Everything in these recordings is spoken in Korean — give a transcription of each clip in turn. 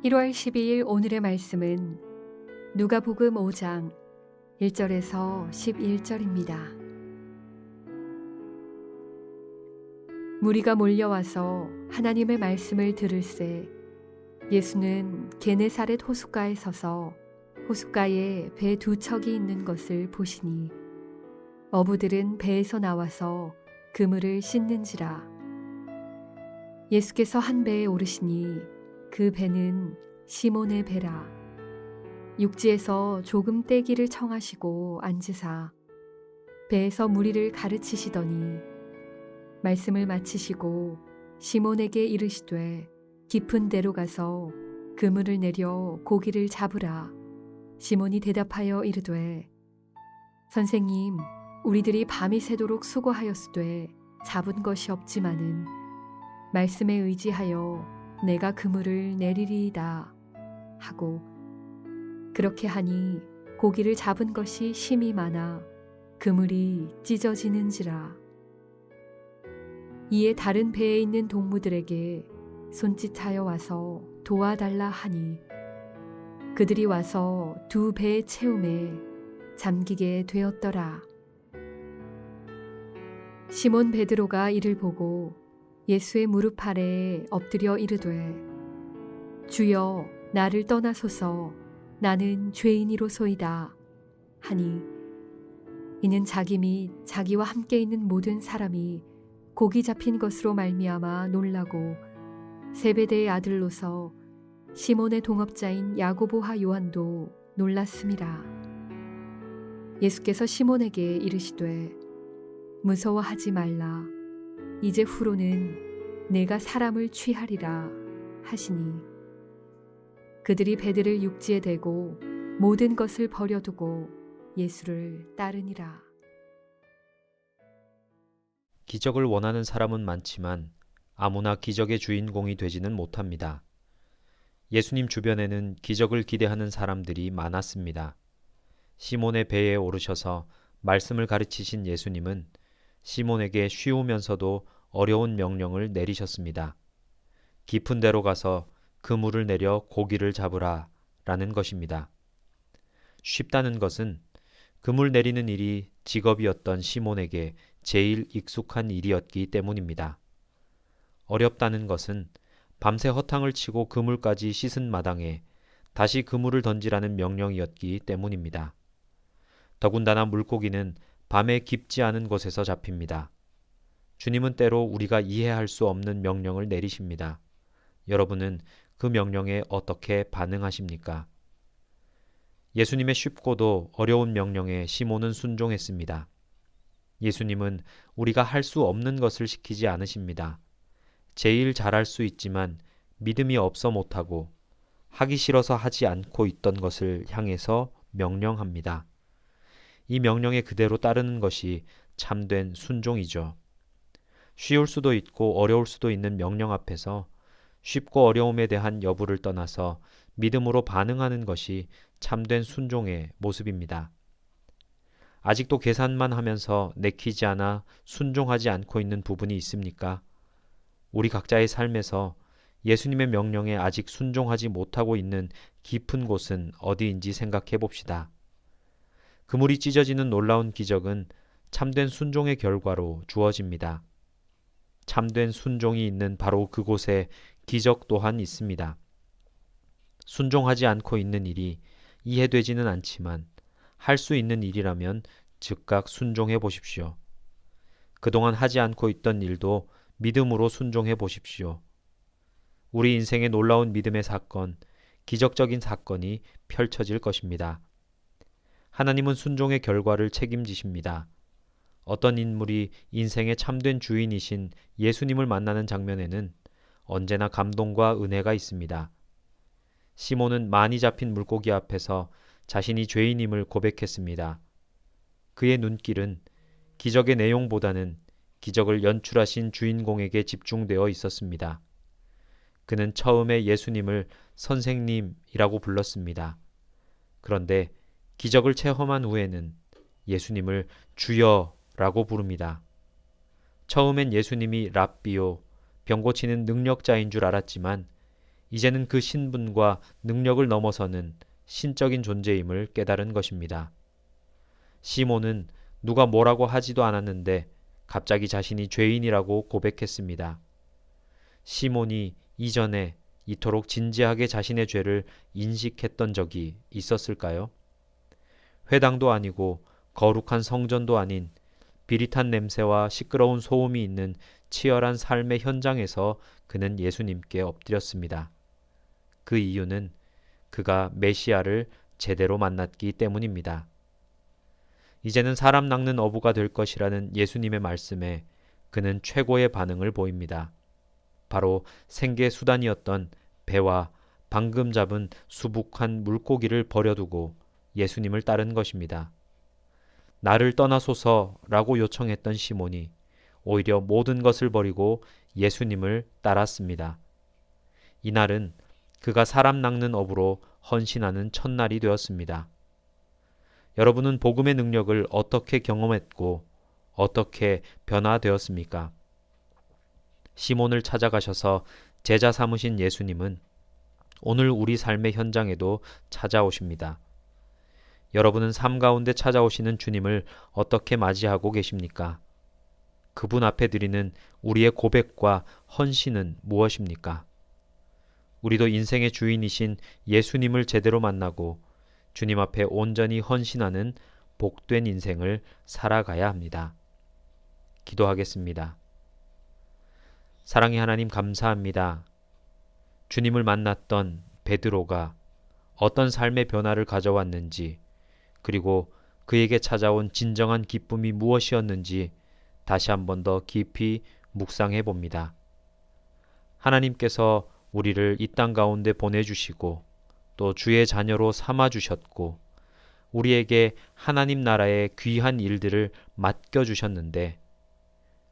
1월 12일 오늘의 말씀은 누가복음 5장 1절에서 11절입니다. 무리가 몰려와서 하나님의 말씀을 들을새 예수는 게네사렛 호숫가에 서서 호숫가에 배 두 척이 있는 것을 보시니 어부들은 배에서 나와서 그물을 씻는지라. 예수께서 한 배에 오르시니 그 배는 시몬의 배라. 육지에서 조금 떼기를 청하시고 앉으사 배에서 무리를 가르치시더니 말씀을 마치시고 시몬에게 이르시되 깊은 데로 가서 그물을 내려 고기를 잡으라. 시몬이 대답하여 이르되 선생님, 우리들이 밤이 새도록 수고하였으되 잡은 것이 없지만은 말씀에 의지하여 내가 그물을 내리리이다 하고 그렇게 하니 고기를 잡은 것이 심이 많아 그물이 찢어지는지라. 이에 다른 배에 있는 동무들에게 손짓하여 와서 도와달라 하니 그들이 와서 두 배의 채움에 잠기게 되었더라. 시몬 베드로가 이를 보고 예수의 무릎 아래에 엎드려 이르되 주여, 나를 떠나소서, 나는 죄인이로소이다 하니 이는 자기 및 자기와 함께 있는 모든 사람이 고기 잡힌 것으로 말미암아 놀라고 세베대의 아들로서 시몬의 동업자인 야고보와 요한도 놀랐음이라. 예수께서 시몬에게 이르시되 무서워하지 말라. 이제 후로는 내가 사람을 취하리라 하시니 그들이 배들을 육지에 대고 모든 것을 버려두고 예수를 따르니라. 기적을 원하는 사람은 많지만 아무나 기적의 주인공이 되지는 못합니다. 예수님 주변에는 기적을 기대하는 사람들이 많았습니다. 시몬의 배에 오르셔서 말씀을 가르치신 예수님은 시몬에게 쉬우면서도 어려운 명령을 내리셨습니다. 깊은 데로 가서 그물을 내려 고기를 잡으라 라는 것입니다. 쉽다는 것은 그물 내리는 일이 직업이었던 시몬에게 제일 익숙한 일이었기 때문입니다. 어렵다는 것은 밤새 허탕을 치고 그물까지 씻은 마당에 다시 그물을 던지라는 명령이었기 때문입니다. 더군다나 물고기는 밤에 깊지 않은 곳에서 잡힙니다. 주님은 때로 우리가 이해할 수 없는 명령을 내리십니다. 여러분은 그 명령에 어떻게 반응하십니까? 예수님의 쉽고도 어려운 명령에 시몬은 순종했습니다. 예수님은 우리가 할 수 없는 것을 시키지 않으십니다. 제일 잘할 수 있지만 믿음이 없어 못하고 하기 싫어서 하지 않고 있던 것을 향해서 명령합니다. 이 명령에 그대로 따르는 것이 참된 순종이죠. 쉬울 수도 있고 어려울 수도 있는 명령 앞에서 쉽고 어려움에 대한 여부를 떠나서 믿음으로 반응하는 것이 참된 순종의 모습입니다. 아직도 계산만 하면서 내키지 않아 순종하지 않고 있는 부분이 있습니까? 우리 각자의 삶에서 예수님의 명령에 아직 순종하지 못하고 있는 깊은 곳은 어디인지 생각해 봅시다. 그물이 찢어지는 놀라운 기적은 참된 순종의 결과로 주어집니다. 참된 순종이 있는 바로 그곳에 기적 또한 있습니다. 순종하지 않고 있는 일이 이해되지는 않지만 할 수 있는 일이라면 즉각 순종해 보십시오. 그동안 하지 않고 있던 일도 믿음으로 순종해 보십시오. 우리 인생의 놀라운 믿음의 사건, 기적적인 사건이 펼쳐질 것입니다. 하나님은 순종의 결과를 책임지십니다. 어떤 인물이 인생의 참된 주인이신 예수님을 만나는 장면에는 언제나 감동과 은혜가 있습니다. 시몬은 많이 잡힌 물고기 앞에서 자신이 죄인임을 고백했습니다. 그의 눈길은 기적의 내용보다는 기적을 연출하신 주인공에게 집중되어 있었습니다. 그는 처음에 예수님을 선생님이라고 불렀습니다. 그런데 기적을 체험한 후에는 예수님을 주여라고 부릅니다. 처음엔 예수님이 랍비요, 병 고치는 능력자인 줄 알았지만 이제는 그 신분과 능력을 넘어서는 신적인 존재임을 깨달은 것입니다. 시몬은 누가 뭐라고 하지도 않았는데 갑자기 자신이 죄인이라고 고백했습니다. 시몬이 이전에 이토록 진지하게 자신의 죄를 인식했던 적이 있었을까요? 회당도 아니고 거룩한 성전도 아닌 비릿한 냄새와 시끄러운 소음이 있는 치열한 삶의 현장에서 그는 예수님께 엎드렸습니다. 그 이유는 그가 메시아를 제대로 만났기 때문입니다. 이제는 사람 낚는 어부가 될 것이라는 예수님의 말씀에 그는 최고의 반응을 보입니다. 바로 생계 수단이었던 배와 방금 잡은 수북한 물고기를 버려두고 예수님을 따른 것입니다. 나를 떠나소서라고 요청했던 시몬이 오히려 모든 것을 버리고 예수님을 따랐습니다. 이날은 그가 사람 낚는 어부로 헌신하는 첫날이 되었습니다. 여러분은 복음의 능력을 어떻게 경험했고 어떻게 변화되었습니까? 시몬을 찾아가셔서 제자 삼으신 예수님은 오늘 우리 삶의 현장에도 찾아오십니다. 여러분은 삶 가운데 찾아오시는 주님을 어떻게 맞이하고 계십니까? 그분 앞에 드리는 우리의 고백과 헌신은 무엇입니까? 우리도 인생의 주인이신 예수님을 제대로 만나고 주님 앞에 온전히 헌신하는 복된 인생을 살아가야 합니다. 기도하겠습니다. 사랑의 하나님 감사합니다. 주님을 만났던 베드로가 어떤 삶의 변화를 가져왔는지, 그리고 그에게 찾아온 진정한 기쁨이 무엇이었는지 다시 한 번 더 깊이 묵상해 봅니다. 하나님께서 우리를 이 땅 가운데 보내주시고 또 주의 자녀로 삼아주셨고 우리에게 하나님 나라의 귀한 일들을 맡겨주셨는데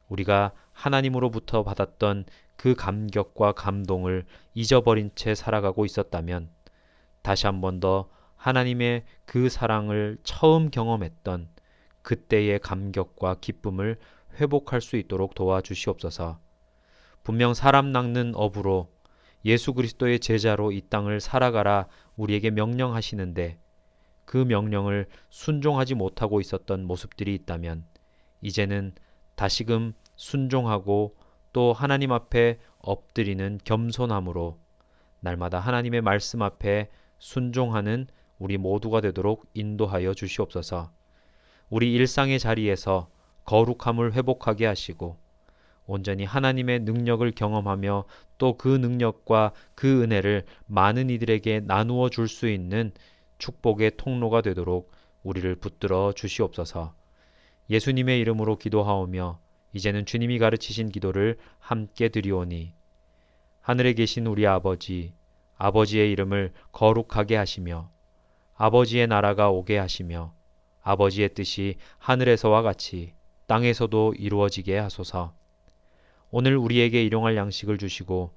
우리가 하나님으로부터 받았던 그 감격과 감동을 잊어버린 채 살아가고 있었다면 다시 한 번 더 하나님의 그 사랑을 처음 경험했던 그때의 감격과 기쁨을 회복할 수 있도록 도와주시옵소서. 분명 사람 낚는 어부로 예수 그리스도의 제자로 이 땅을 살아가라 우리에게 명령하시는데 그 명령을 순종하지 못하고 있었던 모습들이 있다면 이제는 다시금 순종하고 또 하나님 앞에 엎드리는 겸손함으로 날마다 하나님의 말씀 앞에 순종하는 우리 모두가 되도록 인도하여 주시옵소서. 우리 일상의 자리에서 거룩함을 회복하게 하시고 온전히 하나님의 능력을 경험하며 또 그 능력과 그 은혜를 많은 이들에게 나누어 줄 수 있는 축복의 통로가 되도록 우리를 붙들어 주시옵소서. 예수님의 이름으로 기도하오며 이제는 주님이 가르치신 기도를 함께 드리오니 하늘에 계신 우리 아버지, 아버지의 이름을 거룩하게 하시며 아버지의 나라가 오게 하시며 아버지의 뜻이 하늘에서와 같이 땅에서도 이루어지게 하소서. 오늘 우리에게 일용할 양식을 주시고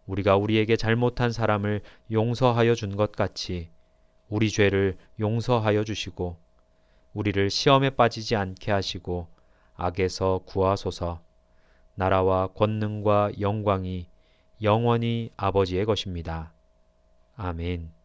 우리가 우리에게 잘못한 사람을 용서하여 준 것 같이 우리 죄를 용서하여 주시고 우리를 시험에 빠지지 않게 하시고 악에서 구하소서. 나라와 권능과 영광이 영원히 아버지의 것입니다. 아멘.